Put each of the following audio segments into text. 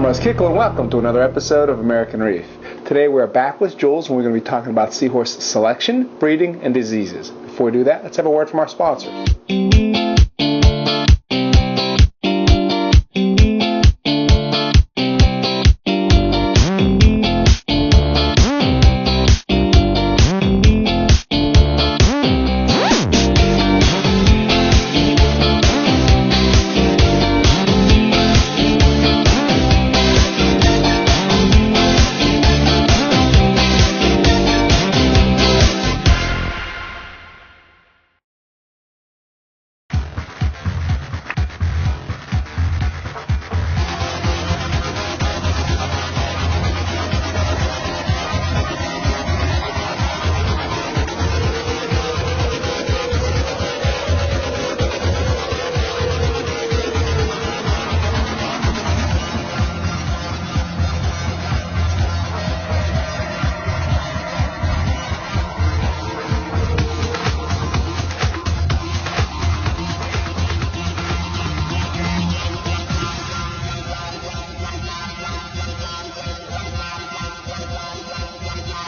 Russ Kickle, and welcome to another episode of American Reef. Today we're back with Jules, and we're going to be talking about seahorse selection, breeding, and diseases. Before we do that, let's have a word from our sponsors.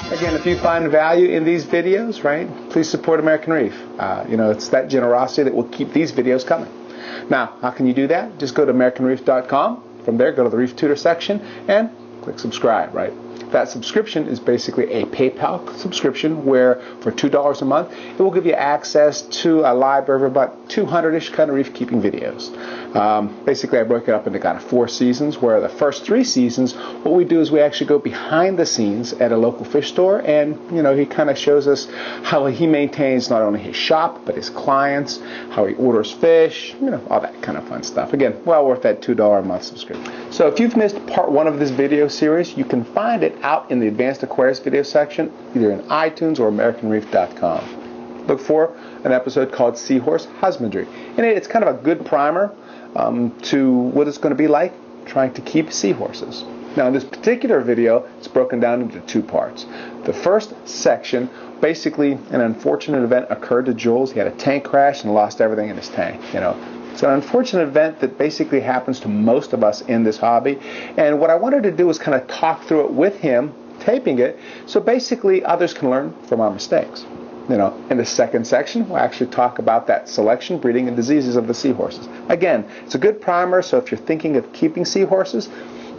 Again, if you find value in these videos, right, please support American Reef. It's that generosity that will keep these videos coming. Now, how can you do that? Just go to AmericanReef.com. From there, go to the Reef Tutor section and click subscribe, right? That subscription is basically a PayPal subscription where for $2 a month, it will give you access to a library of about 200-ish kind of reef keeping videos. Basically, I broke it up into kind of 4 seasons, where the first 3 seasons, what we do is we actually go behind the scenes at a local fish store, and, he kind of shows us how he maintains not only his shop, but his clients, how he orders fish, all that kind of fun stuff. Again, well worth that $2 a month subscription. So if you've missed part 1 of this video series, you can find it out in the Advanced Aquarius video section, either in iTunes or AmericanReef.com. Look for an episode called Seahorse Husbandry. And it's kind of a good primer to what it's going to be like trying to keep seahorses. Now, in this particular video, it's broken down into 2 parts. The first section, basically an unfortunate event occurred to Jules. He had a tank crash and lost everything in his tank. It's an unfortunate event that basically happens to most of us in this hobby. And what I wanted to do was kind of talk through it with him, taping it, so basically others can learn from our mistakes. In the second section, we'll actually talk about that selection, breeding, and diseases of the seahorses. Again, it's a good primer, so if you're thinking of keeping seahorses,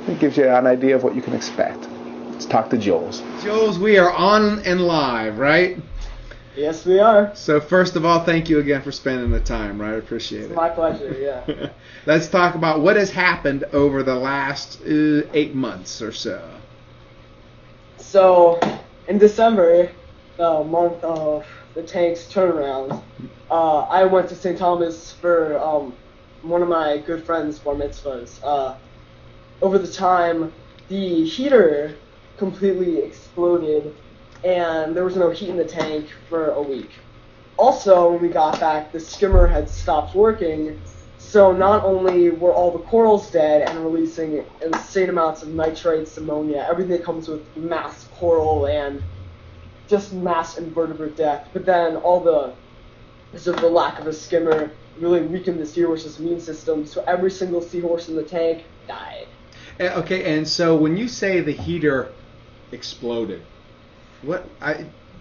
it gives you an idea of what you can expect. Let's talk to Jules. Jules, we are on and live, right? Yes, we are. So first of all, thank you again for spending the time, right? I appreciate it. It's my pleasure, yeah. Let's talk about what has happened over the last 8 months or so. So, in December, the month of the tank's turnaround, I went to St. Thomas for one of my good friends' bar mitzvahs. Over the time, the heater completely exploded, and there was no heat in the tank for a week. Also, when we got back, the skimmer had stopped working, so not only were all the corals dead and releasing insane amounts of nitrates, ammonia, everything that comes with mass coral and just mass invertebrate death, but then because of the lack of a skimmer, really weakened the seahorse's immune system, so every single seahorse in the tank died. Okay, and so when you say the heater exploded,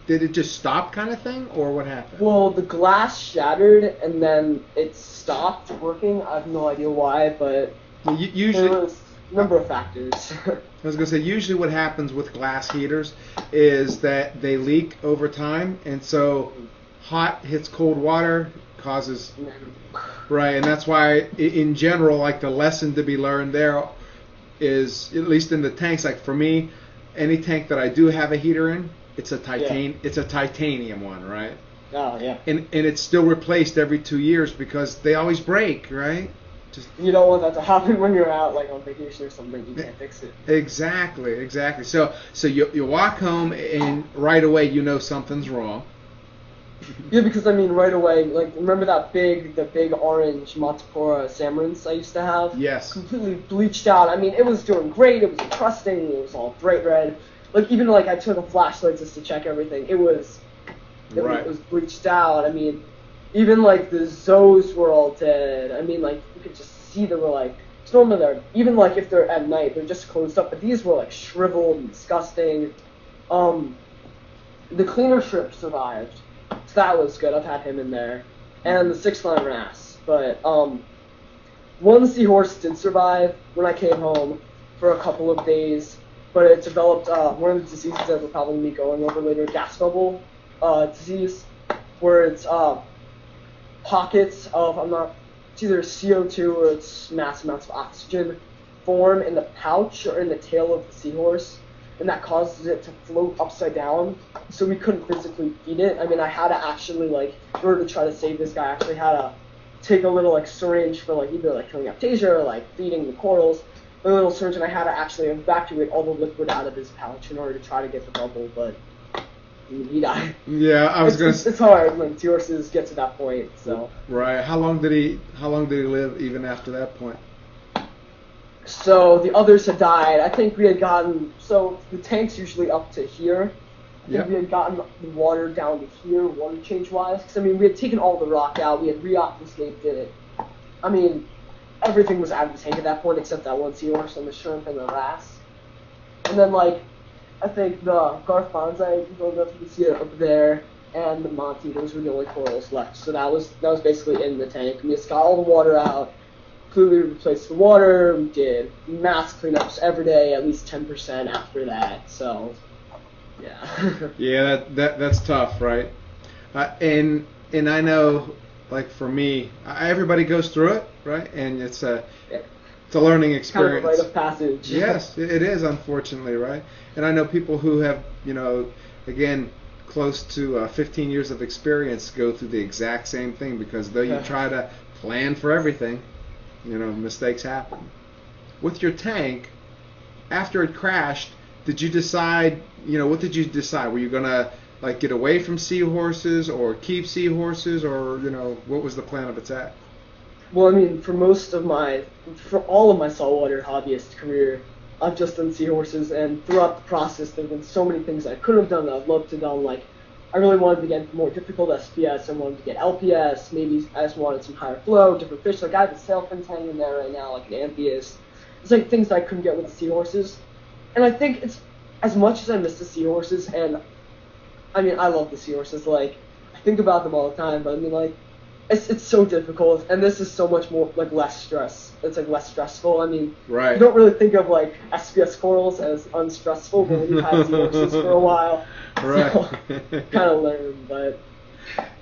did it just stop kind of thing, or what happened? Well, the glass shattered, and then it stopped working. I have no idea why, but usually there was a number of factors. I was going to say, usually what happens with glass heaters is that they leak over time, and so hot hits cold water, causes... Right, and that's why, in general, like the lesson to be learned there is, at least in the tanks, like for me, any tank that I do have a heater in, it's a titanium one, right? Oh, yeah. And it's still replaced every 2 years because they always break, right? You don't want that to happen when you're out, like on vacation or something. You can't fix it. Exactly. So you walk home and right away something's wrong. Yeah, because right away, like, remember the big orange Matapora Samarins I used to have? Yes. Completely bleached out. It was doing great. It was encrusting. It was all bright red. Like, even I took a flashlight just to check everything. It was bleached out. Even the zoos were all dead. You could just see there were normally they're, even like if they're at night, they're just closed up. But these were like shriveled and disgusting. The cleaner shrimp survived, so that was good. I've had him in there, and the 6-line wrasse. But one seahorse did survive when I came home for a couple of days, but it developed one of the diseases that we're probably going to be going over later, gas bubble disease, where it's pockets of, it's either CO2 or it's mass amounts of oxygen form in the pouch or in the tail of the seahorse, and that causes it to float upside down, so we couldn't physically feed it. I mean, I had to actually, like, in order to try to save this guy, I actually had to take a little, like, syringe for, like, either, like, killing aptasia or, like, feeding the corals, a little syringe, and I had to actually evacuate all the liquid out of his pouch in order to try to get the bubble, but he died. Yeah, I was going to... It's hard when seahorses get to that point, so... Right. How long did he live even after that point? So the others had died. I think we had gotten, so the tank's usually up to here. I think we had gotten the water down to here, water change wise. Because I mean, we had taken all the rock out, we had re-aquascaped it. I mean, everything was out of the tank at that point except that one seahorse and the shrimp and the wrasse. And then, like, I think the Garth bonsai, you don't know if you can see it up there, and the Monty, those were the only corals left. So that was basically in the tank. We just got all the water out. Completely replaced the water. We did mass cleanups every day, at least 10% after that. So, yeah. Yeah, that's tough, right? And I know, like for me, everybody goes through it, right? And it's a learning experience. Kind of a rite of passage. Yes, it is, unfortunately, right? And I know people who have, again, close to 15 years of experience go through the exact same thing, because though you try to plan for everything, mistakes happen. With your tank, after it crashed, did you decide, what did you decide? Were you going to, like, get away from seahorses or keep seahorses, or, what was the plan of attack? Well, I mean, for all of my saltwater hobbyist career, I've just done seahorses, and throughout the process, there have been so many things I could have done that I'd love to have done. Like, I really wanted to get more difficult SPS, I wanted to get LPS, maybe I just wanted some higher flow, different fish. Like, I have a sailfin tank in there right now, like an amphias. It's like things that I couldn't get with the seahorses. And I think it's, as much as I miss the seahorses, and I mean, I love the seahorses, like, I think about them all the time, but I mean, like, it's so difficult, and this is so much more, like, less stress. It's, like, less stressful. I mean, right. You don't really think of, like, SPS corals as unstressful, but when you've had seahorses for a while, right. So, kind of learn, but,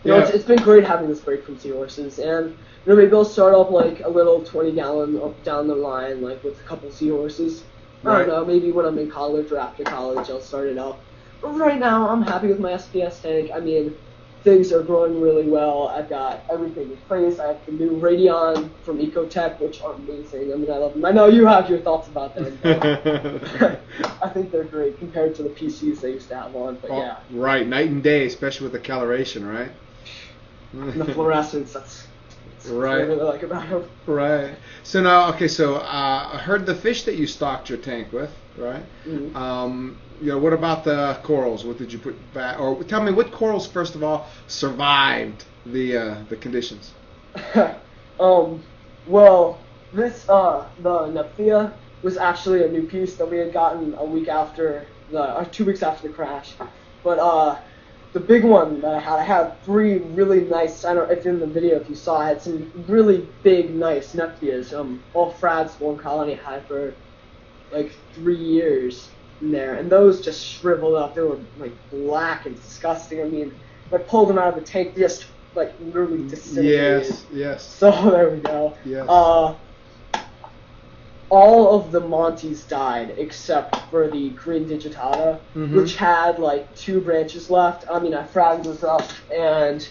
it's been great having this break from seahorses, and, maybe I'll start off, like, a little 20-gallon up down the line, like, with a couple seahorses. I don't know, maybe when I'm in college or after college, I'll start it up. But right now, I'm happy with my SPS tank. I mean, things are growing really well. I've got everything in place. I have the new Radion from Ecotech, which are amazing. I mean, I love them. I know you have your thoughts about them. But I think they're great compared to the PCs they used to have on. But yeah. Right, night and day, especially with the coloration, right? And the fluorescence, that's what I really like about them. Right. So now, I heard the fish that you stocked your tank with, right? Mm-hmm. What about the corals? What did you put back? Or tell me, what corals, first of all, survived the conditions? Well, this the Nephthia was actually a new piece that we had gotten a week after 2 weeks after the crash. But the big one that I had 3 really nice. I don't know if in the video if you saw, I had some really big, nice Nephtheas. All frads, one colony had for like 3 years. In there, and those just shriveled up. They were like black and disgusting. I mean, I pulled them out of the tank, just like literally disintegrated. Yes. So there we go. Yes. All of the Monties died except for the green digitata, which had like 2 branches left. I mean, I fragged those up, and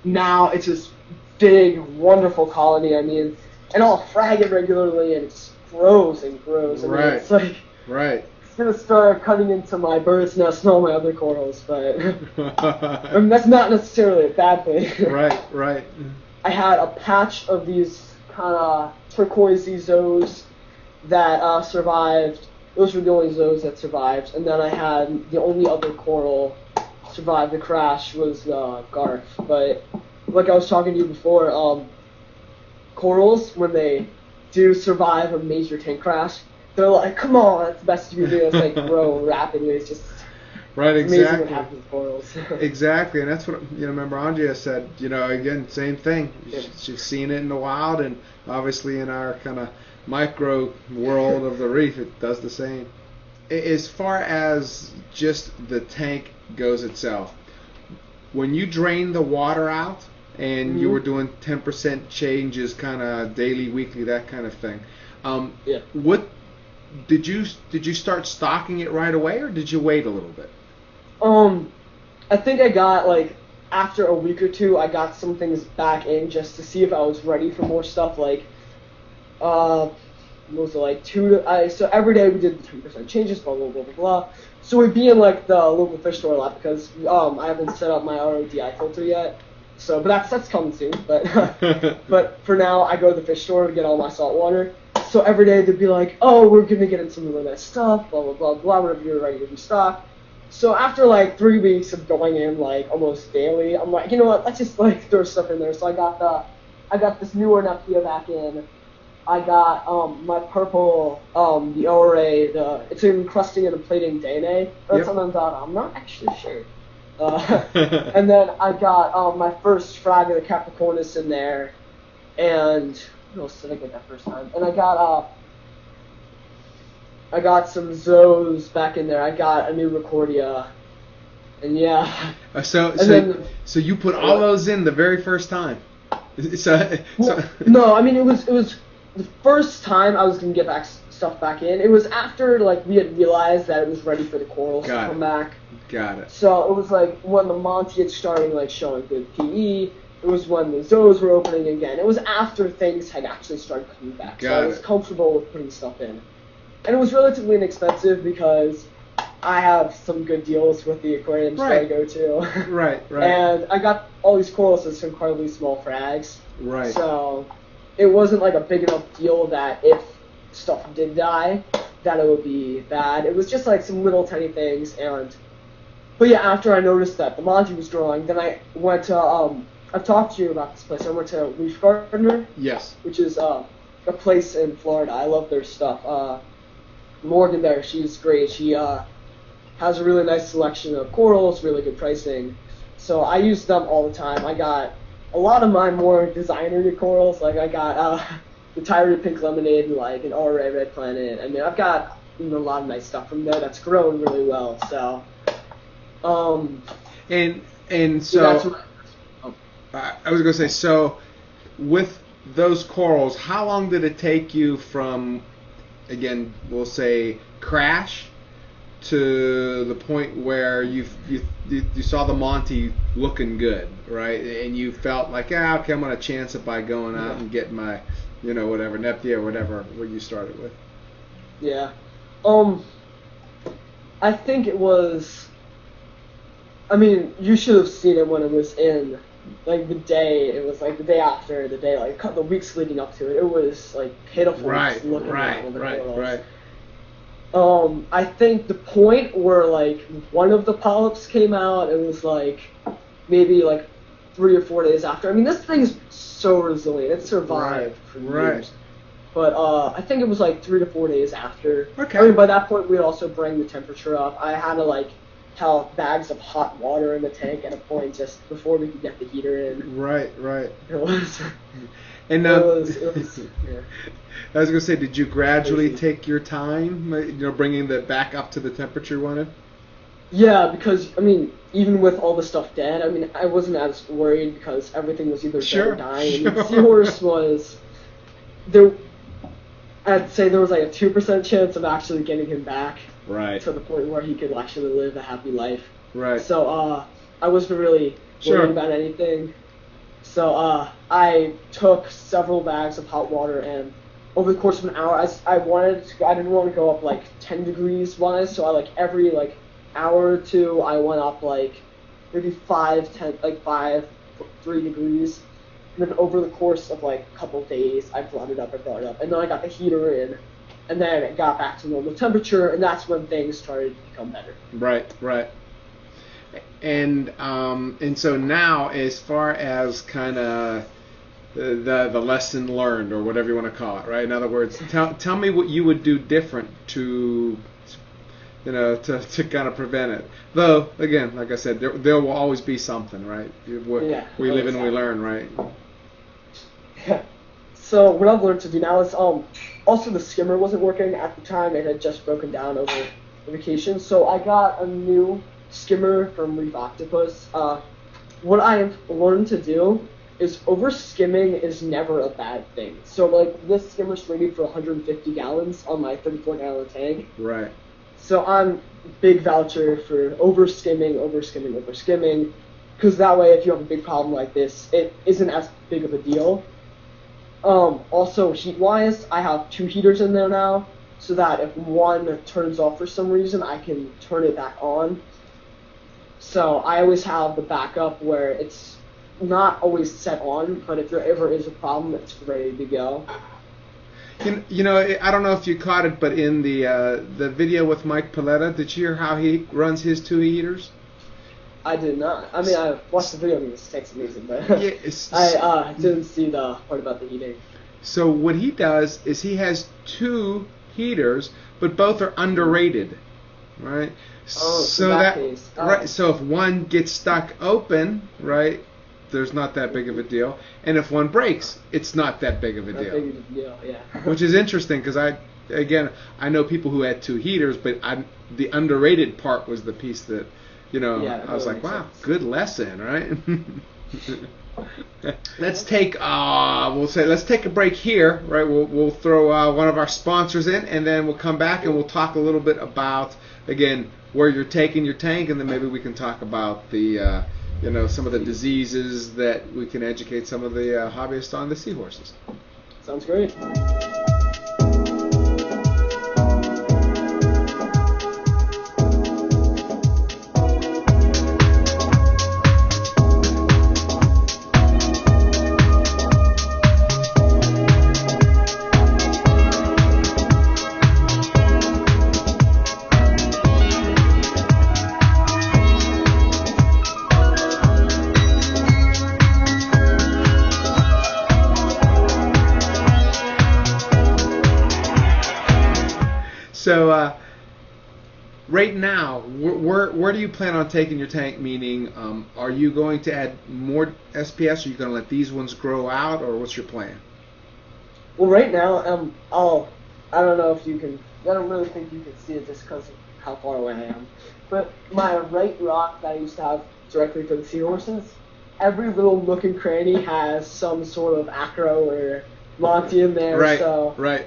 now it's this big, wonderful colony. I mean, and I'll frag it regularly, and it just grows and grows. I mean, it's like It's gonna start cutting into my bird's nest and all my other corals, but I mean, that's not necessarily a bad thing. Right. I had a patch of these kind of turquoisey zoes that survived. Those were the only zoes that survived, and then I had the only other coral survived the crash was Garth. But like I was talking to you before, corals when they do survive a major tank crash, they're like, come on, that's the best you can do. It's like grow rapidly. It's just Right, amazing exactly. what happens with corals. Exactly, and that's what remember Andrea said. Again, same thing. Yeah. She's seen it in the wild, and obviously in our kind of micro world of the reef, it does the same. As far as just the tank goes itself, when you drain the water out and you were doing 10% changes, kind of daily, weekly, that kind of thing, Yeah. what did you start stocking it right away, or did you wait a little bit? I think I got after a week or two, I got some things back in just to see if I was ready for more stuff. What was it, so every day we did the 10% changes, blah blah blah blah blah. So we'd be in the local fish store a lot because I haven't set up my RODI filter yet. So, but that's coming soon. But but for now, I go to the fish store to get all my salt water. So every day they'd be like, oh, we're gonna get in some really nice stuff, blah blah blah blah. Whenever you're ready to restock. So after 3 weeks of going in almost daily, I'm like, you know what? Let's just throw stuff in there. So I got this newer Nepia back in. I got my purple, the ORA, it's encrusting and plating DNA. That's something that I'm not actually sure. And then I got my first frag of the Capricornus in there, and what else did I get that first time? And I got some Zoes back in there. I got a new Recordia, and yeah. So you put all those in the very first time. No, I mean it was the first time I was gonna get stuff back in. It was after we had realized that it was ready for the corals to come back. Got it. So it was when the Monty had started showing good PE. It was when the Zoes were opening again. It was after things had actually started coming back. So I was comfortable with putting stuff in. And it was relatively inexpensive because I have some good deals with the aquariums that I go to. Right. And I got all these corals with some incredibly small frags. Right. So it wasn't a big enough deal that if stuff did die, that it would be bad. It was just some little tiny things. But yeah, after I noticed that the Monty was growing, then I went to I've talked to you about this place. I went to Reef Gardener. Yes. Which is a place in Florida. I love their stuff. Morgan there, she's great. She has a really nice selection of corals, really good pricing. So I use them all the time. I got a lot of my more designer corals. I got the Tyree Pink Lemonade and an RA Red Planet. I mean, I've got a lot of nice stuff from there that's grown really well. So, and so I was gonna say, so with those corals, how long did it take you from, again, we'll say crash to the point where you saw the Monty looking good, right? And you felt okay, I'm gonna chance it by going out and getting my, whatever Nepia or whatever what you started with. Yeah, I think it was. I mean, you should have seen it when it was in. The day, it was the day after, the day, the weeks leading up to it. It was pitiful looking at the corals. Right. I think the point where one of the polyps came out, it was maybe 3 or 4 days after. I mean, this thing is so resilient. It survived for years. But I think it was 3 to 4 days after. Okay. I mean, by that point, we'd also bring the temperature up. I had to have bags of hot water in the tank at a point just before we could get the heater in. Right. It was. And it was. Yeah. I was gonna say, did you gradually take your time, bringing that back up to the temperature you wanted? Yeah, because I mean, even with all the stuff dead, I mean, I wasn't as worried because everything was either dead or dying. Sure. Seahorse was there. I'd say there was a 2% chance of actually getting him back. Right. To the point where he could actually live a happy life. Right. So I wasn't really worried about anything. So I took several bags of hot water, and over the course of an hour, I didn't want to go up 10 degrees wise, so I every hour or two I went up maybe 5, 3 degrees. And then over the course of a couple days, I brought it up, and then I got the heater in. And then it got back to normal temperature, and that's when things started to become better. Right. And so now, as far as kind of the lesson learned, or whatever you want to call it, right? In other words, tell me what you would do different to kind of prevent it. Though, again, like I said, there will always be something, right? We live and we learn, right? Yeah. So what I've learned to do now is also the skimmer wasn't working at the time. It had just broken down over vacation. So I got a new skimmer from Reef Octopus. What I have learned to do is over skimming is never a bad thing. So like this skimmer's rated for 150 gallons on my 34-gallon tank. Right. So I'm big voucher for over skimming, because that way if you have a big problem like this, it isn't as big of a deal. Also heat-wise, I have 2 heaters in there now, so that if one turns off for some reason, I can turn it back on. So I always have the backup where it's not always set on, but if there ever is a problem, it's ready to go. You know, I don't know if you caught it, but in the video with Mike Paletta, did you hear how he runs his 2 heaters? I did not. I mean, I watched the video. I mean, this tank's amazing, but yeah, I didn't see the part about the heating. So what he does is he has 2 heaters, but both are underrated, right? Oh, so that case. Oh. Right. So if one gets stuck open, right, there's not that big of a deal, and if one breaks, it's not that big of a deal. Not big of a deal, yeah. Which is interesting because I know people who had 2 heaters, but the underrated part was the piece that. I was like, wow, sense. Good lesson, right? Let's take a break here, right? We'll throw one of our sponsors in, and then we'll come back and we'll talk a little bit about, again, where you're taking your tank, and then maybe we can talk about the some of the diseases that we can educate some of the hobbyists on the seahorses. Sounds great. So right now, where do you plan on taking your tank? Meaning, are you going to add more SPS? Are you going to let these ones grow out, or what's your plan? Well, right now, I don't know if you can. I don't really think you can see it just because of how far away I am. But my right rock that I used to have directly for the seahorses, every little nook and cranny has some sort of acro or Monty in there. Right. So right.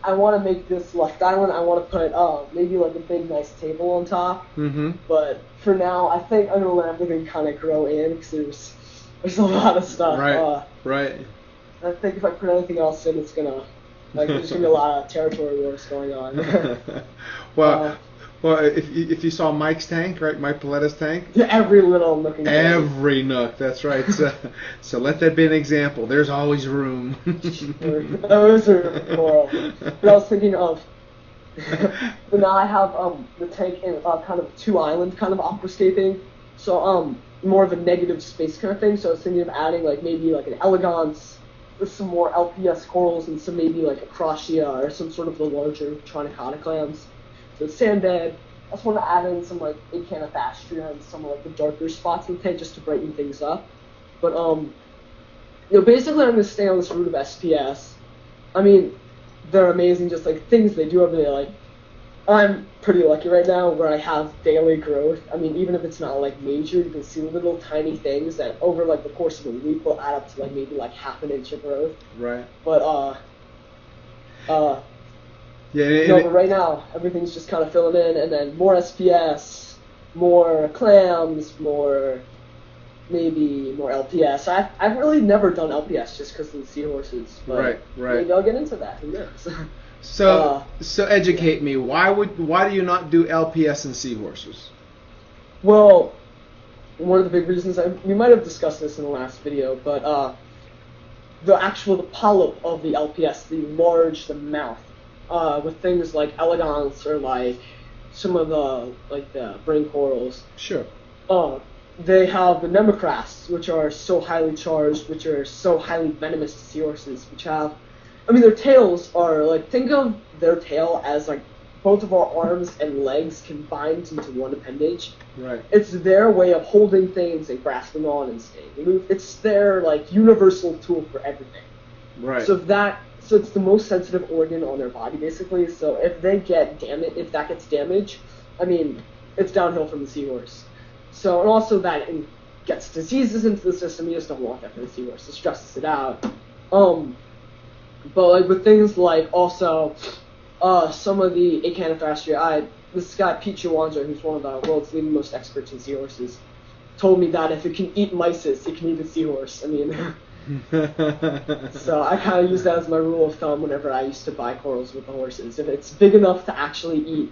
I want to make this left island. I want to put maybe like a big nice table on top. Mm-hmm. But for now, I think I'm gonna let everything kind of grow in because there's a lot of stuff. Right. Right. I think if I put anything else in, it's gonna there's gonna be a lot of territory wars going on. Well, if you saw Mike's tank, right, Mike Paletta's tank. Yeah, every little nook and cranny. Every nook, that's right. So let that be an example. There's always room. Those are horrible. But I was thinking of, but now I have the tank in kind of 2-island kind of aquascaping, so more of a negative space kind of thing. So I was thinking of adding maybe an elegance with some more LPS corals and some maybe a crocea or some sort of the larger tronicotta clams. So sand bed. I just want to add in some Acanthophastria and some of the darker spots in the tank just to brighten things up. But basically I'm gonna stay on this route of SPS. I mean, they're amazing, just things they do every day. I'm pretty lucky right now where I have daily growth. I mean, even if it's not major, you can see little tiny things that over the course of a week will add up to maybe half an inch of growth. Right. But yeah, but right now everything's just kind of filling in, and then more SPS, more clams, maybe more LPS. I've really never done LPS just because of the seahorses. But right. Maybe I'll get into that. Who knows? So educate me. Why do you not do LPS in seahorses? Well, one of the big reasons we might have discussed this in the last video, but the polyp of the LPS, the mouth. With things like elegance or some of the the brain corals. Sure. they have the nemocrasts, which are so highly charged, which are so highly venomous to seahorses, which have, I mean, their tails are, like, think of their tail as, like, both of our arms and legs combined into one appendage. Right. It's their way of holding things and grasping on and staying aloof. It's their, like, universal tool for everything. Right. So it's the most sensitive organ on their body, basically. So if that gets damaged, I mean, it's downhill from the seahorse. So, and also that it gets diseases into the system. You just don't want that for the seahorse. It stresses it out. But like with things like also some of the Acanthothracia, this guy Pete Chiwanza, who's one of the world's leading most experts in seahorses, told me that if it can eat mysis, it can eat a seahorse. I mean, so I kind of use that as my rule of thumb whenever I used to buy corals with the horses. If it's big enough to actually eat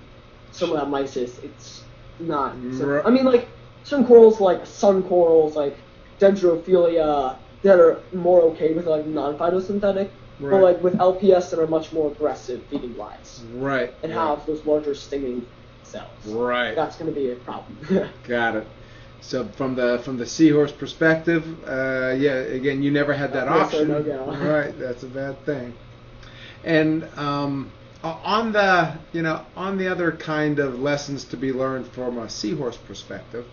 some of that mysis, it's not. So, I mean, like some corals, like sun corals, like Dendrophilia, that are more okay with like non-phytosynthetic. Right. But like with LPS that are much more aggressive feeding flies. Right. And have those larger stinging cells. Right. That's going to be a problem. Got it. So from the seahorse perspective, again, you never had that option. No go. Right. That's a bad thing. And on the other kind of lessons to be learned from a seahorse perspective,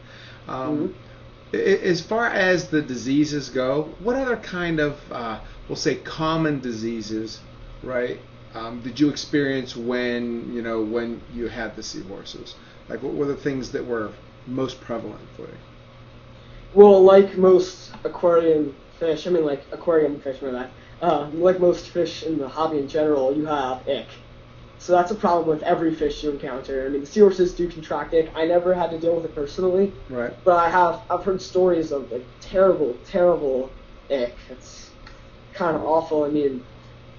as far as the diseases go, what other kind of we'll say common diseases, right? Did you experience when you had the seahorses? Like, what were the things that were most prevalent for you? Well, like most aquarium fish, like most fish in the hobby in general, you have ick. So that's a problem with every fish you encounter. I mean, the seahorses do contract ick. I never had to deal with it personally. Right. But I've heard stories of like terrible, terrible ick. It's kind of awful. I mean,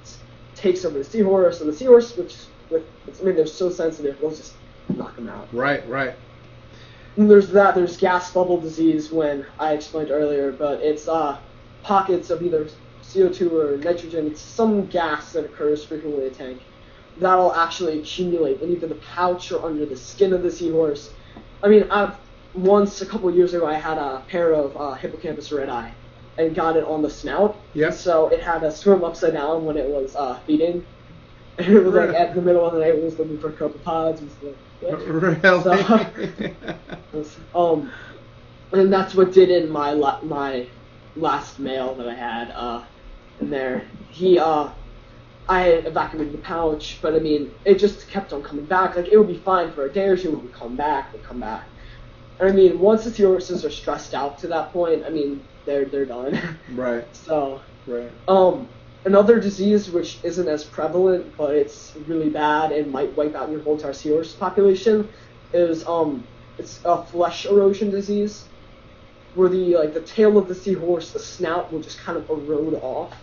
it takes over the seahorse, and the seahorse, they're so sensitive, they'll just knock them out. Right. And there's gas bubble disease, when I explained earlier, but it's pockets of either CO2 or nitrogen. It's some gas that occurs frequently in a tank that'll actually accumulate in either the pouch or under the skin of the seahorse. I mean, once a couple of years ago, I had a pair of Hippocampus redeye and got it on the snout. Yep. So it had to swim upside down when it was feeding. And it was like at the middle of the night, it was looking for copepods and stuff. Really? So, and that's what did in my last male that I had in there. I evacuated the pouch, but I mean, it just kept on coming back. Like, it would be fine for a day or two, it would come back. And I mean, once the seahorses are stressed out to that point, I mean, they're done. Right. So, right. Another disease which isn't as prevalent, but it's really bad and might wipe out your whole entire seahorse population, is it's a flesh erosion disease, where the tail of the seahorse, the snout, will just kind of erode off.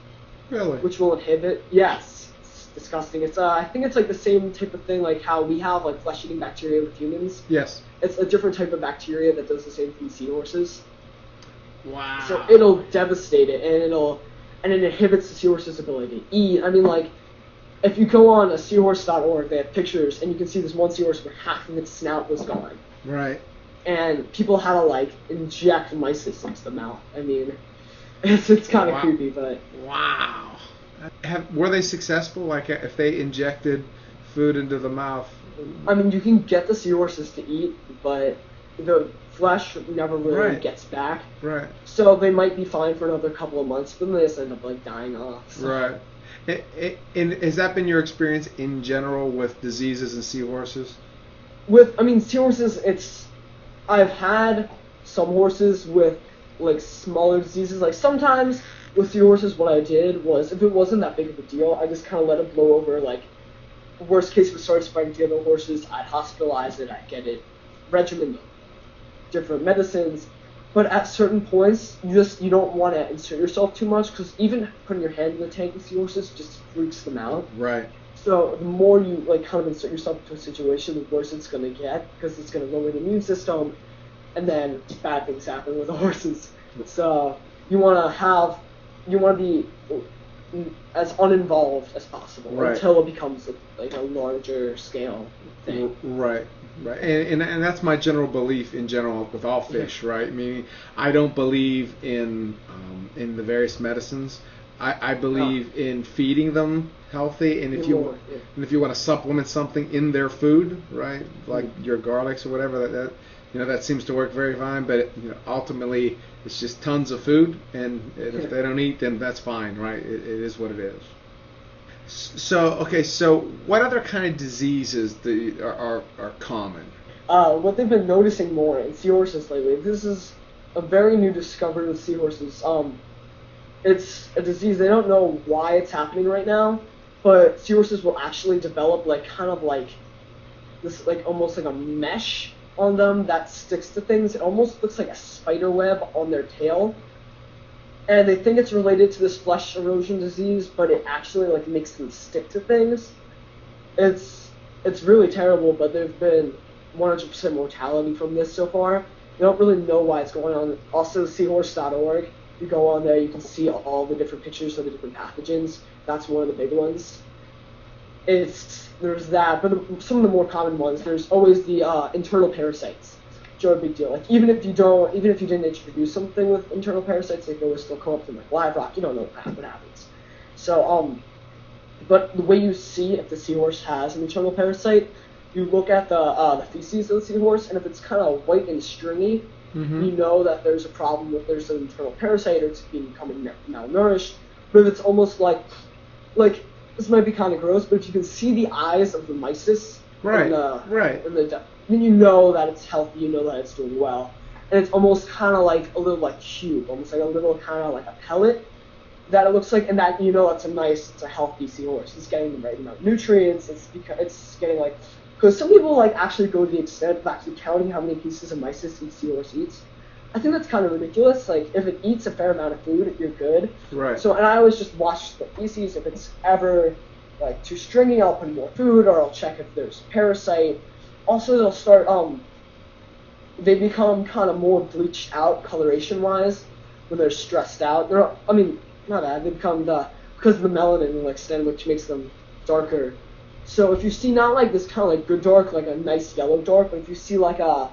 Really? Which will inhibit. Yes, it's disgusting. It's I think it's like the same type of thing like how we have like flesh-eating bacteria with humans. Yes. It's a different type of bacteria that does the same thing to seahorses. Wow. So it'll devastate it, and it inhibits the seahorse's ability to eat. I mean, like, if you go on a seahorse.org, they have pictures, and you can see this one seahorse where half of its snout was gone. Right. And people had to, like, inject mysis into the mouth. I mean, it's kind of creepy, but... Wow. Were they successful? Like, if they injected food into the mouth? I mean, you can get the seahorses to eat, but the flesh never really gets back. Right. So they might be fine for another couple of months, but then they just end up, like, dying off. So. Right. And has that been your experience in general with diseases in seahorses? Seahorses, I've had some horses with, like, smaller diseases. Like, sometimes with seahorses, what I did was, if it wasn't that big of a deal, I just kind of let it blow over. Like, worst case, if it started spreading to the other horses, I'd hospitalize it, I'd get it regimen, different medicines. But at certain points, you don't want to insert yourself too much, because even putting your hand in the tank with seahorses just freaks them out. Right. So the more you kind of insert yourself into a situation, the worse it's going to get, because it's going to lower the immune system, and then bad things happen with the horses. So you want to be as uninvolved as possible until it becomes a larger scale thing. Right. Right, and that's my general belief in general with all fish, right? I mean, I don't believe in the various medicines. I believe in feeding them healthy, and if you want to supplement something in their food, right, like your garlics or whatever, that seems to work very fine. But ultimately, it's just tons of food, and if they don't eat, then that's fine, right? It is what it is. So what other kind of diseases are common? What they've been noticing more in seahorses lately, this is a very new discovery with seahorses. It's a disease, they don't know why it's happening right now, but seahorses will actually develop kind of this, almost like a mesh on them that sticks to things. It almost looks like a spider web on their tail. And they think it's related to this flesh erosion disease, but it actually makes them stick to things. It's really terrible, but there've been 100% mortality from this so far. They don't really know why it's going on. Also, seahorse.org, if you go on there, you can see all the different pictures of the different pathogens. That's one of the big ones. There's that, but some of the more common ones, there's always the internal parasites. Which are a big deal. Even if you didn't introduce something with internal parasites, they can always still come up from live rock. You don't know what happens. So, but the way you see if the seahorse has an internal parasite, you look at the feces of the seahorse, and if it's kind of white and stringy, you know that there's a problem with there's an internal parasite or it's becoming malnourished. But if it's almost like this might be kind of gross, but if you can see the eyes of the mysis, then you know that it's healthy, you know that it's doing well. And it's almost kind of like a little cube, almost like a little kind of like a pellet that it looks like, and that it's a healthy seahorse. It's getting the right amount of nutrients, it's getting because some people actually go to the extent of actually counting how many pieces of mysis each seahorse eats. I think that's kind of ridiculous. If it eats a fair amount of food, you're good. Right. So, and I always just watch the feces. If it's ever too stringy, I'll put in more food, or I'll check if there's a parasite. Also, they'll start, they become kind of more bleached out coloration-wise when they're stressed out. They become because of the melanin in extent, which makes them darker. So if you see not this kind of good dark, a nice yellow dark, but if you see a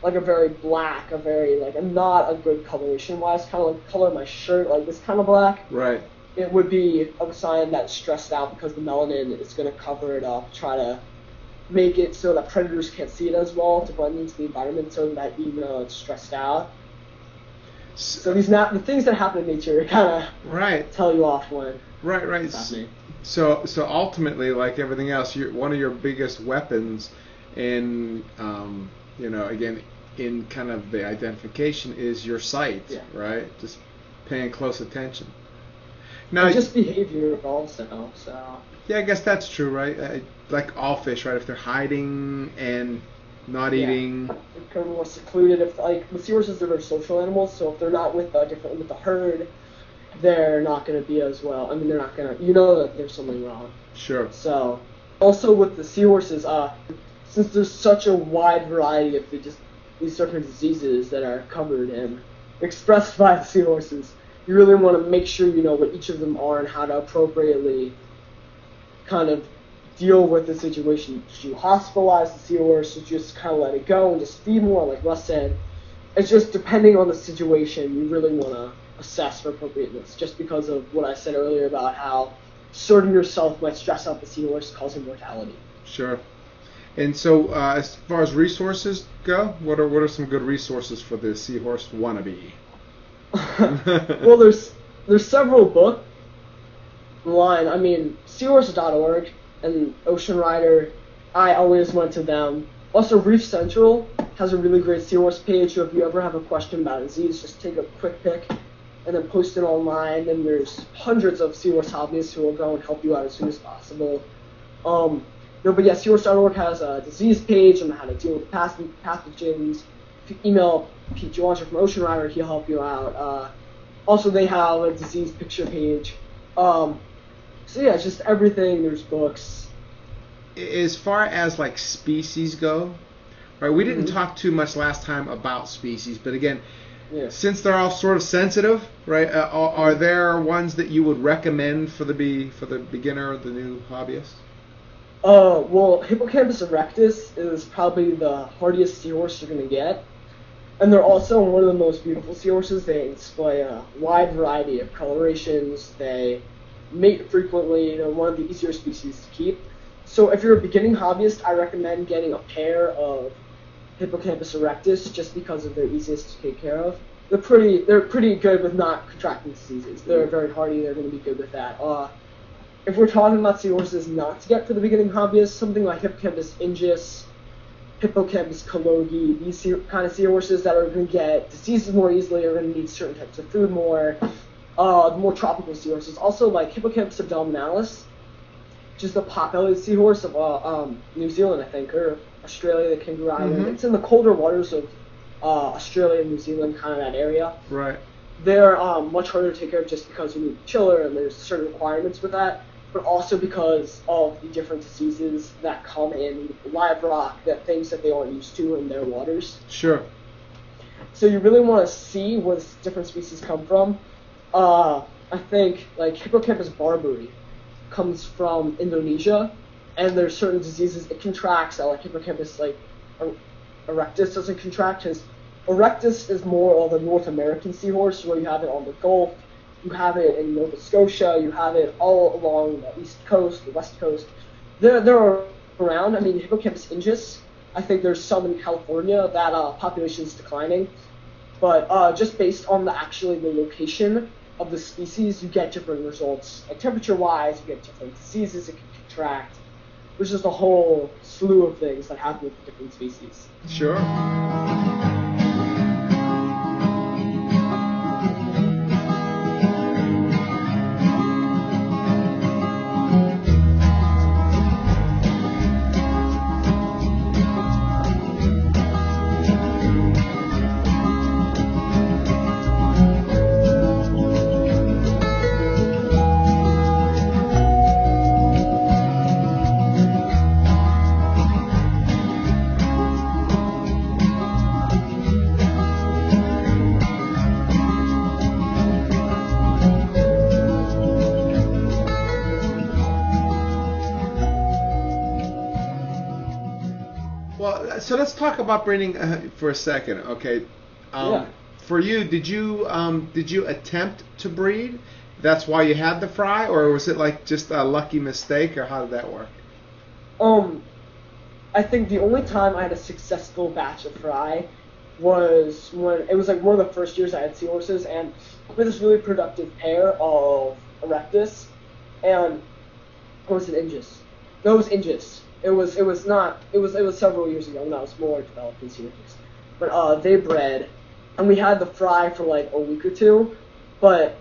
very black, a very, not a good coloration-wise, kind of the color of my shirt, this kind of black. Right. It would be a sign that it's stressed out because the melanin is going to cover it up, try to make it so that predators can't see it as well to blend into the environment, so that even though it's stressed out. So the things that happen in nature kind of tell you off when it's happening. So ultimately, like everything else, one of your biggest weapons in again in kind of the identification is your sight, right? Just paying close attention. Now, just behavior also. So. Yeah, I guess that's true, right? Like all fish, right? If they're hiding and not eating, they're kind of more secluded. If with seahorses, they're very social animals, so if they're not with the herd, they're not going to be as well. I mean, they're not going to. You know that there's something wrong. Sure. So, also with the seahorses, since there's such a wide variety of these different diseases that are covered and expressed by the seahorses, you really want to make sure you know what each of them are and how to appropriately kind of deal with the situation. Should you hospitalize the seahorse? Should you just kind of let it go and just feed more, like Russ said? It's just depending on the situation, you really want to assess for appropriateness, just because of what I said earlier about how sorting yourself might stress out the seahorse, causing mortality. Sure. And so, as far as resources go, what are some good resources for the seahorse wannabe? Well, there's several books online. I mean, seahorse.org and Ocean Rider, I always went to them. Also, Reef Central has a really great seahorse page, so if you ever have a question about a disease, just take a quick pic and then post it online, and there's hundreds of seahorse hobbyists who will go and help you out as soon as possible. But yeah, seahorse.org has a disease page on how to deal with pathogens. If you email Pete Johnson from Ocean Rider, he'll help you out. Also, they have a disease picture page. So yeah, it's just everything. There's books. As far as like species go, right? We didn't talk too much last time about species, but again, since they're all sort of sensitive, right? Are there ones that you would recommend for the beginner or the new hobbyist? Well, Hippocampus erectus is probably the hardiest seahorse you're going to get. And they're also one of the most beautiful seahorses. They display a wide variety of colorations. They mate frequently. They're one of the easier species to keep. So if you're a beginning hobbyist, I recommend getting a pair of Hippocampus erectus just because of their easiest to take care of. They're pretty good with not contracting diseases. They're very hardy. They're going to be good with that. If we're talking about seahorses not to get for the beginning hobbyist, something like Hippocampus ingus, Hippocampus cologi, these kind of seahorses that are going to get diseases more easily, are going to need certain types of food more. The more tropical seahorses, also like Hippocampus abdominalis, which is the pot-bellied seahorse of New Zealand, I think, or Australia, the Kangaroo Island. Mm-hmm. It's in the colder waters of Australia and New Zealand, kind of that area. Right. They're much harder to take care of just because you need a chiller and there's certain requirements with that, but also because of the different diseases that come in live rock, that things that they aren't used to in their waters. Sure. So you really want to see where different species come from. I think like Hippocampus barbary comes from Indonesia, and there's certain diseases it contracts that like Hippocampus like erectus doesn't contract. His erectus is more of a North American seahorse, where you have it on the Gulf, you have it in Nova Scotia, you have it all along the East Coast, the West Coast. They're around. I mean, Hippocampus ingus, I think there's some in California. That population is declining, but just based on the location of the species, you get different results. Like temperature-wise, you get different diseases it can contract. There's just a whole slew of things that happen with different species. Sure. So let's talk about breeding for a second, okay? Yeah. For you, did you attempt to breed? That's why you had the fry, or was it like just a lucky mistake, or how did that work? I think the only time I had a successful batch of fry was when it was like one of the first years I had seahorses, and with this really productive pair of erectus, and what was it, ingus? No, it was ingus. It was several years ago when I was more developed in seahorses. But they bred, and we had the fry for like a week or two. But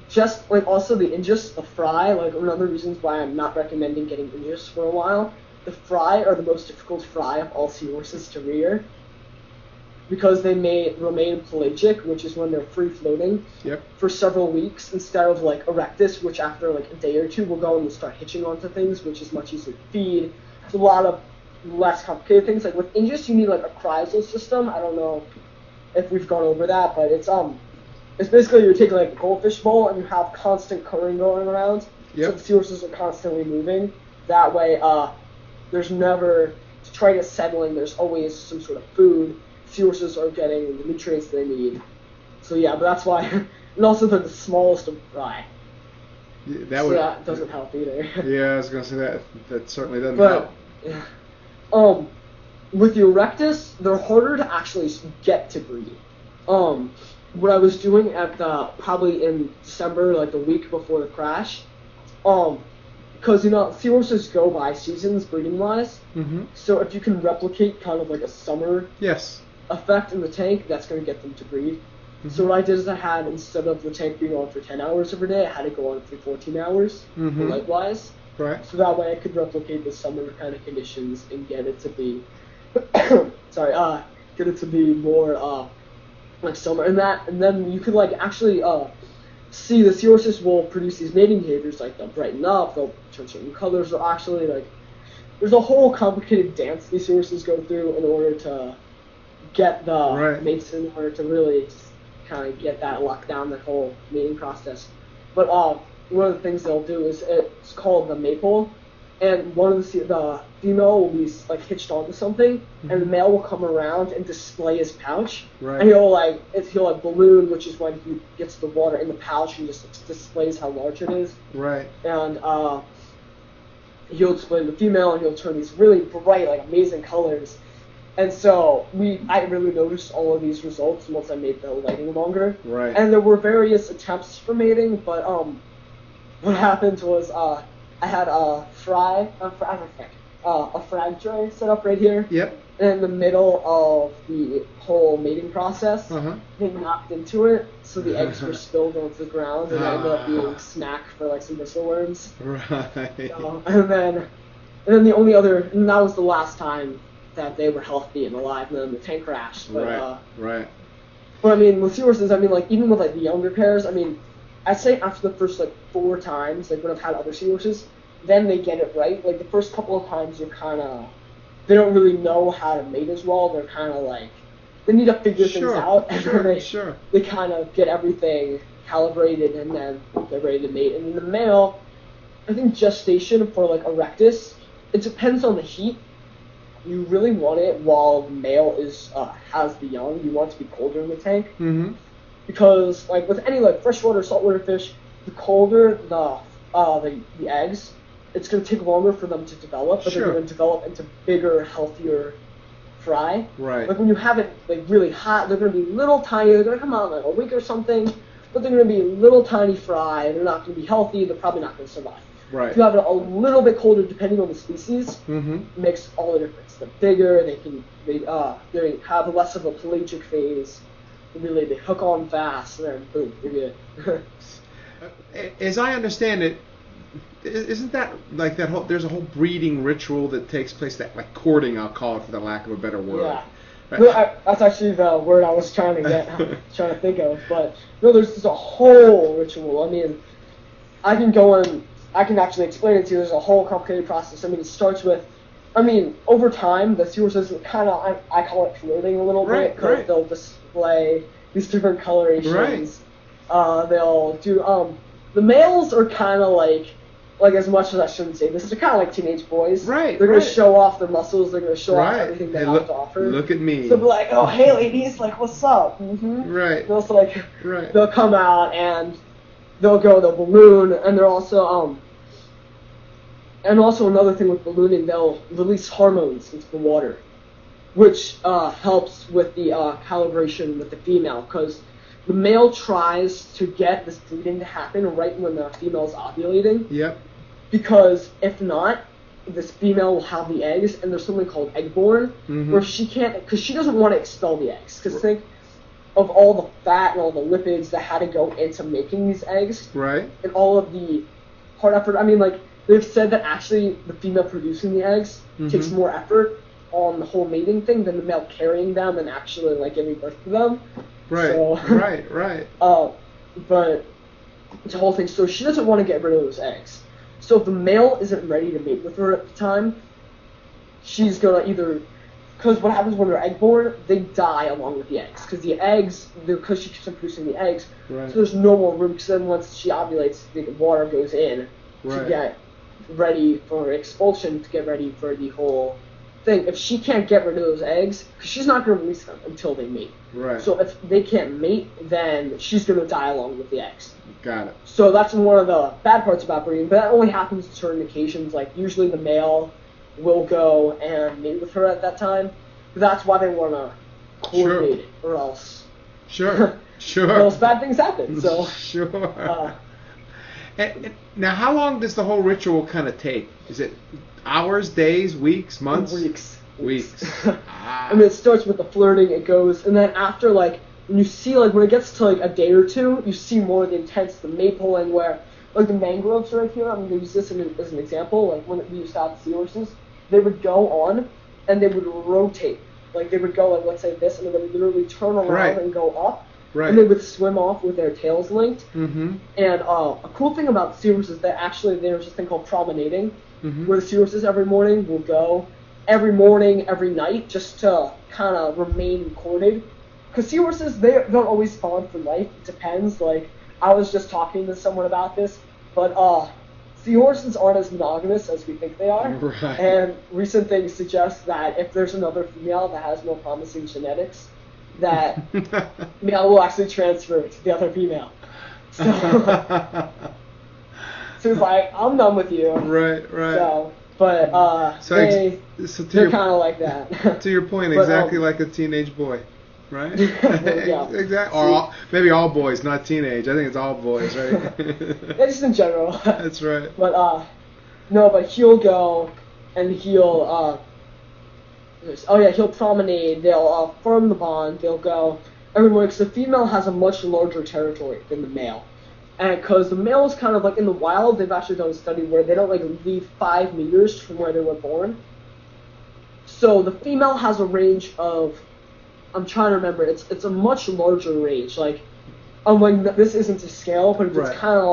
just like also the ingus, the fry, like one of the reasons why I'm not recommending getting ingus for a while. The fry are the most difficult fry of all seahorses to rear, because they may remain pelagic, which is when they're free floating, for several weeks, instead of like erectus, which after like a day or two will go and start hitching onto things, which is much easier to feed. It's a lot of less complicated things. Like with ingus, you need like a chrysal system. I don't know if we've gone over that, but it's basically you're taking like a goldfish bowl and you have constant current going around. So the seahorses are constantly moving. That way, there's never to try to get settling. There's always some sort of food. Seahorses are getting the nutrients they need. So yeah, but that's why. And also they're the smallest of fry. Yeah, that doesn't help either. Yeah, I was gonna say that certainly doesn't help. Yeah. With the erectus, they're harder to actually get to breed. What I was doing at probably in December, like the week before the crash, because seahorses go by seasons breeding wise. Mm-hmm. So if you can replicate kind of like a summer effect in the tank, that's going to get them to breed. Mm-hmm. So what I did is I had, instead of the tank being on for 10 hours every day, I had it go on for 14 hours, light-wise. Right. So that way I could replicate the summer kind of conditions and get it to be, get it to be more like summer and then you could like actually see the seahorses will produce these mating behaviors, like they'll brighten up, they'll turn certain colors, they'll actually like, there's a whole complicated dance these seahorses go through in order to get the mates, in order to really kind of get that lock down, that whole mating process. But one of the things they'll do is it's called the maple, and one of the female will be like hitched onto something, and the male will come around and display his pouch, Right. and he'll like balloon, which is when he gets the water in the pouch and just displays how large it is, Right. and he'll display the female, and he'll turn these really bright, like amazing colors. And so I really noticed all of these results once I made the lighting longer. Right. And there were various attempts for mating, but what happened was I had a frag tray set up right here. Yep. And in the middle of the whole mating process, they knocked into it, so the eggs were spilled onto the ground, and I ended up being snack for like some missile worms. Right. And then the only other, and that was the last time that they were healthy and alive, and then the tank crashed. But, Right. But I mean, with seahorses, I mean, like even with like the younger pairs, I mean, I'd say after the first like 4 times, like when I've had other seahorses, then they get it right. Like the first couple of times, they don't really know how to mate as well. They're kind of like, they need to figure things out, and then they kind of get everything calibrated, and then they're ready to mate. And in the male, I think gestation for like erectus, it depends on the heat. You really want it while the male has the young. You want it to be colder in the tank. Mm-hmm. Because like with any like freshwater, saltwater fish, the colder the eggs, it's going to take longer for them to develop, but they're going to develop into bigger, healthier fry. Right. Like when you have it like really hot, they're going to be little tiny. They're going to come out in like a week or something, but they're going to be little tiny fry. They're not going to be healthy. They're probably not going to survive. Right. If you have it a little bit colder, depending on the species, it makes all the difference. They're bigger. They have less of a pelagic phase. Really, they hook on fast, and then boom, you're good. As I understand it, isn't that like that whole? There's a whole breeding ritual that takes place, that like courting, I'll call it for the lack of a better word. Yeah. Right. No, that's actually the word I was trying to think of. But no, there's just a whole ritual. I mean, I can actually explain it to you. There's a whole complicated process. I mean, it starts with, over time, the seahorses kind of, I call it flirting a little bit, because they'll display these different colorations. Right. They'll do, the males are kind of like as much as I shouldn't say this, they're kind of like teenage boys. Right. They're going to show off their muscles. They're going to show off everything they have to offer. Look at me. So they'll be like, oh, hey, ladies, like, what's up? Mm-hmm. Right. They'll they'll come out and they'll balloon, and they're also, and also another thing with ballooning, they'll release hormones into the water, which helps with the calibration with the female, because the male tries to get this breeding to happen right when the female's ovulating. Yep. Because if not, this female will have the eggs, and there's something called egg-borne, where she can't, because she doesn't want to expel the eggs. Because think of all the fat and all the lipids that had to go into making these eggs. Right. And all of the hard effort. I mean, like, they've said that actually the female producing the eggs takes more effort on the whole mating thing than the male carrying them and actually, like, giving birth to them. Right. So, Right. But it's a whole thing. So she doesn't want to get rid of those eggs. So if the male isn't ready to mate with her at the time, she's going to either... Because what happens when they're egg-borne, they die along with the eggs. Because the eggs, because she keeps on producing the eggs, so there's no more room. Because then once she ovulates, the water goes in to get ready for expulsion, to get ready for the whole thing. If she can't get rid of those eggs, because she's not going to release them until they mate. Right. So if they can't mate, then she's going to die along with the eggs. Got it. So that's one of the bad parts about breeding, but that only happens on certain occasions. Like, usually the male will go and mate with her at that time. That's why they want to coordinate it, or else... Sure. Or else bad things happen, so... Sure. And now, how long does the whole ritual kind of take? Is it hours, days, weeks, months? Weeks. I mean, it starts with the flirting, it goes, and then after, like, when you see, like, when it gets to, like, a day or two, you see more of the intense, the mate pulling, where, like, the mangroves right here, I'm going to use this as an example, like, when we used to have seahorses, they would go on, and they would rotate. Like, they would go, like, let's say this, and then they would literally turn around and go up. Right. And they would swim off with their tails linked. Mm-hmm. And a cool thing about seahorses is that actually there's this thing called promenading, where the seahorses every morning will go, every morning, every night, just to kind of remain courted. Because seahorses, they don't always spawn for life. It depends. Like, I was just talking to someone about this, but seahorses aren't as monogamous as we think they are. Right. And recent things suggest that if there's another female that has more promising genetics, that male will actually transfer to the other female. So, so it's like, I'm done with you. Right. So, but they're kind of like that. To your point, But, exactly like a teenage boy, right? Yeah. Exactly. Or maybe all boys, not teenage. I think it's all boys, right? Yeah, just in general. That's right. But no, but he'll go and he'll he'll promenade. They'll form the bond. They'll go everywhere because the female has a much larger territory than the male. And because the male is kind of like in the wild, they've actually done a study where they don't like leave 5 meters from where they were born. So the female has a range of, I'm trying to remember, it's a much larger range. Like this isn't to scale, but it's Right. kind of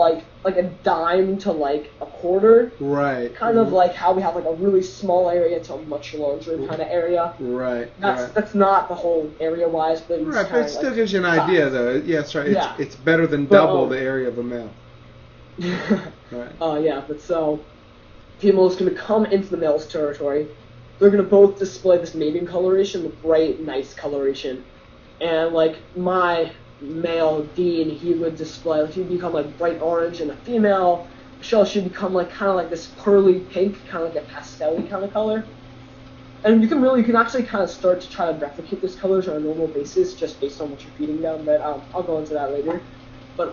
like a dime to like a quarter. Right. Kind of like how we have like a really small area to a much larger kind of area. Right. That's not the whole area wise, but it's Right, but it still gives you an size. idea, though. Yeah, that's right. Yeah. It's better than But, double the area of a male. Right. Yeah, but so female's gonna come into the male's territory. They're gonna both display this mating coloration, the bright, nice coloration, and like my male Dean, he would display, he'd become like bright orange, and a female Michelle should become like kind of like this pearly pink, kind of like a pastel-y kind of color. And you can actually kind of start to try to replicate those colors on a normal basis, just based on what you're feeding them. But I'll go into that later. But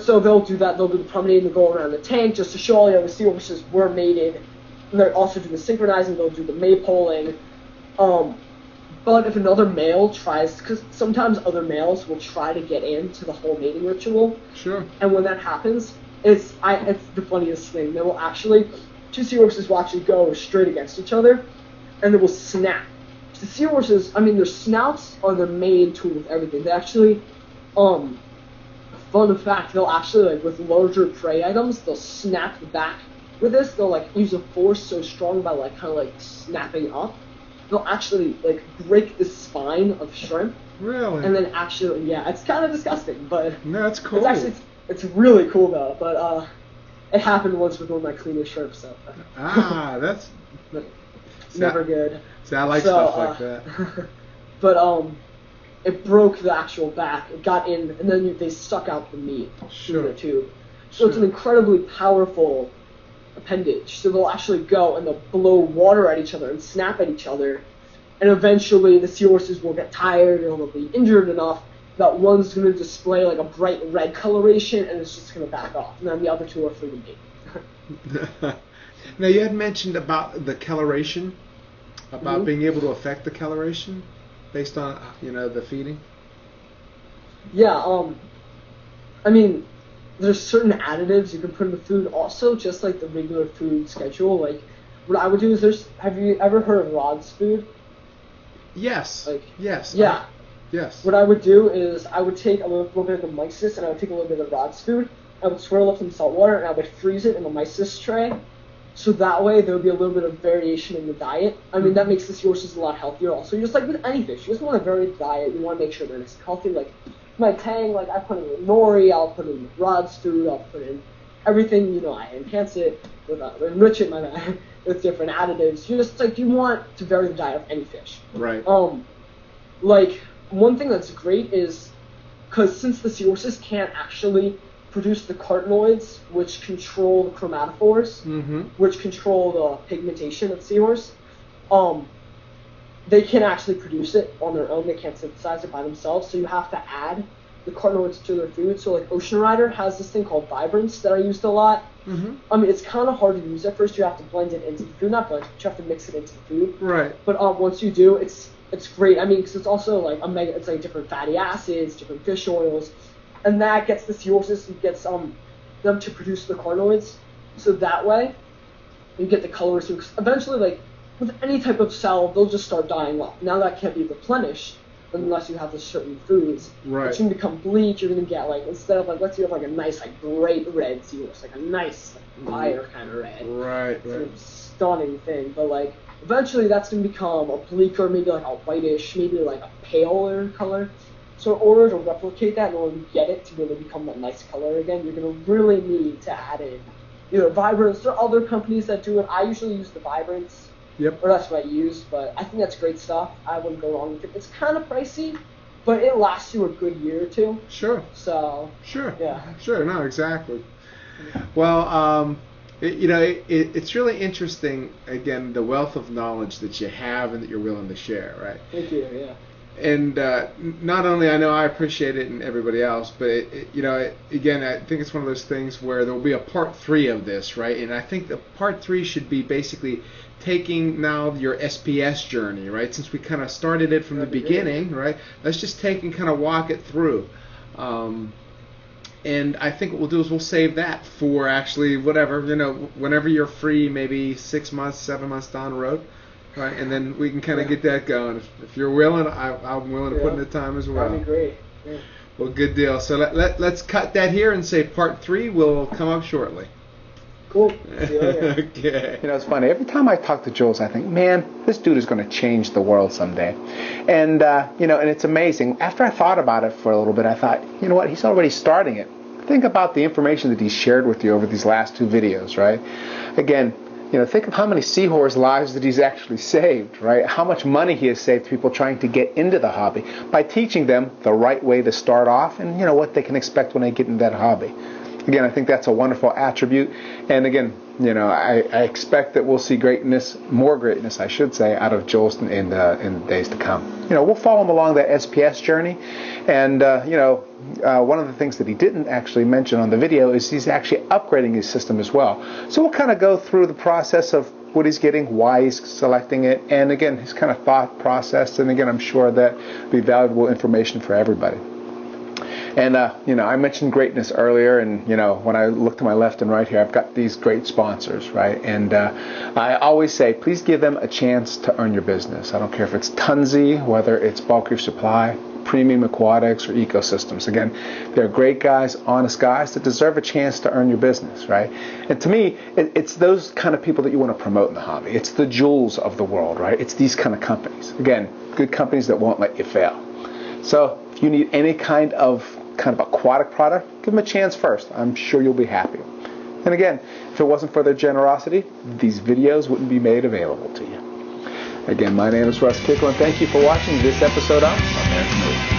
so they'll do that. They'll do the promenade and go around the tank just to show all the other seahorses were mated. And they'll also do the synchronizing. They'll do the maypoling. But if another male tries, because sometimes other males will try to get into the whole mating ritual. Sure. And when that happens, it's the funniest thing. They will actually, 2 seahorses will actually go straight against each other, and they will snap. The seahorses, I mean, their snouts are their main tool with everything. They actually, fun fact, they'll actually, like, with larger prey items, they'll snap back. With this, they'll, like, use a force so strong by, like, kind of, like, snapping up. They'll actually, like, break the spine of shrimp. Really? And then actually, yeah, it's kind of disgusting, but... No, that's cool. It's actually, it's really cool, though, but, it happened once with one of my cleanest shrimp, so... That's... Never good. See, I like stuff like that. But, it broke the actual back, it got in, and then they suck out the meat through the tube. So it's an incredibly powerful appendage. So they'll actually go and they'll blow water at each other and snap at each other, and eventually the seahorses will get tired or they'll be injured enough that one's going to display like a bright red coloration and it's just going to back off, and then the other 2 are free to mate. Now, you had mentioned about the coloration, about being able to affect the coloration based on, the feeding. Yeah, I mean, there's certain additives you can put in the food also, just like the regular food schedule. Like, what I would do is have you ever heard of Rod's food? Yes. Yes. Yeah. Yes. What I would do is I would take a little bit of the mysis and I would take a little bit of Rod's food. I would swirl up some salt water and I would freeze it in the mysis tray. So that way there would be a little bit of variation in the diet. I mean, that makes the seahorses a lot healthier also. Just like with any fish, you just want a varied diet. You want to make sure they're nice and healthy. Like my tang, like I put in nori, I'll put in Rod's food, I'll put in everything, I enhance it, enrich it, with different additives. You want to vary the diet of any fish. Right. Like, one thing that's great is, because since the seahorses can't actually produce the carotenoids, which control the chromatophores, which control the pigmentation of seahorse, they can actually produce it on their own. They can't synthesize it by themselves, so you have to add the carotenoids to their food. So, like, Ocean Rider has this thing called Vibrance that I used a lot. I mean, it's kind of hard to use at first. You have to blend it into the food. Not blend, but you have to mix it into the food. Right. But once you do, it's great. I mean, because it's also like it's like different fatty acids, different fish oils, and that gets the seahorses, gets them to produce the carotenoids. So that way, you get the colors. Because eventually, like with any type of cell, they'll just start dying off. Now that can't be replenished unless you have the certain foods. Right. It's going to become bleach. You're going to get like, instead of like, let's say you have like a nice like bright red seahorse, like a nice like, fire kind of red. Right. It's a stunning thing, but like eventually that's going to become a bleaker, maybe like a whitish, maybe like a paler color. So in order to replicate that, in order to get it to really become that nice color again, you're going to really need to add in either Vibrance or other companies that do it. I usually use the Vibrance. Yep. Or that's what I use, but I think that's great stuff. I wouldn't go wrong with it. It's kind of pricey, but it lasts you a good year or two. Sure. So. Sure. Yeah. Sure. No, exactly. Well, it's really interesting, again, the wealth of knowledge that you have and that you're willing to share, right? Thank you, yeah. And not only I know I appreciate it and everybody else, but again, I think it's one of those things where there will be a part 3 of this, right? And I think the part 3 should be basically taking now your SPS journey, right? Since we kind of started it from the beginning, right? Let's just take and kind of walk it through. And I think what we'll do is we'll save that for actually whatever, whenever you're free, maybe 6 months, 7 months down the road. Right, and then we can kind of get that going. If you're willing, I'm willing to put in the time as well. That'd be great. Yeah. Well, good deal. So let's cut that here and say part 3 will come up shortly. Cool. See you later. Okay. It's funny. Every time I talk to Jules, I think, man, this dude is going to change the world someday. And, and it's amazing. After I thought about it for a little bit, I thought, you know what, he's already starting it. Think about the information that he shared with you over these last 2 videos, right? Again, think of how many seahorse lives that he's actually saved, right? How much money he has saved people trying to get into the hobby by teaching them the right way to start off and, what they can expect when they get into that hobby. Again, I think that's a wonderful attribute. And again, I expect that we'll see more greatness, I should say, out of Jules in the days to come. We'll follow him along that SPS journey. And, one of the things that he didn't actually mention on the video is he's actually upgrading his system as well. So we'll kind of go through the process of what he's getting, why he's selecting it, and again, his kind of thought process. And again, I'm sure that will be valuable information for everybody. And, I mentioned greatness earlier, and, when I look to my left and right here, I've got these great sponsors, right? And I always say, please give them a chance to earn your business. I don't care if it's Tunzi, whether it's Bulk Reef Supply, Premium Aquatics, or Ecosystems. Again, they're great guys, honest guys that deserve a chance to earn your business, right? And to me, it's those kind of people that you want to promote in the hobby. It's the jewels of the world, right? It's these kind of companies. Again, good companies that won't let you fail. So if you need any kind of aquatic product, give them a chance first. I'm sure you'll be happy. And again, if it wasn't for their generosity, these videos wouldn't be made available to you. Again, my name is Russ Kickle, and thank you for watching this episode of American Reef.